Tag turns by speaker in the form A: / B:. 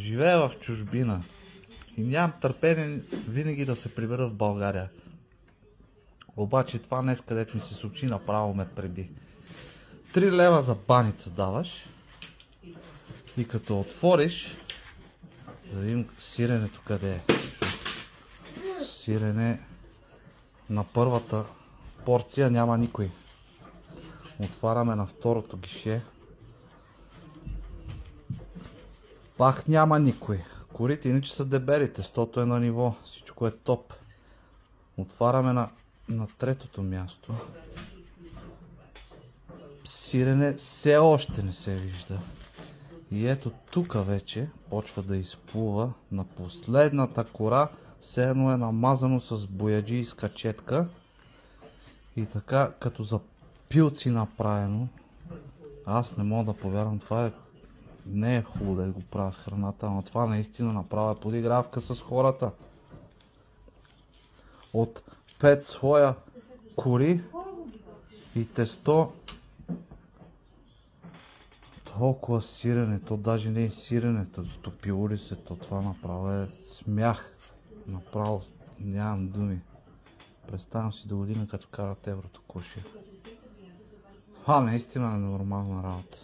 A: Живея в чужбина и нямам търпение винаги да се прибера в България. Обаче това днес, където ми се случи, направо ме преби. 3 лева за баница даваш и като отвориш, да видим сиренето къде е. Сирене на първата порция няма никой. Отваряме на второто гише. Пак няма никой. Корите иначе са дебелите, стото е на ниво, всичко е топ. Отваряме на третото място. Сирене все още не се вижда. И ето тук вече почва да изплува на последната кора, все едно е намазано с бояджийска четка. И така, като за пилци направено, аз не мога да повярвам, това е... Не е хубаво да го правя с храната, но това наистина направя подигравка с хората. От 5 слоя кори и тесто, толкова сирене, то даже не е сиренето, стопило ли се, то това направо е смях. Направо нямам думи. Представям си до година, като карат еврото кошия. Това наистина е нормална работа.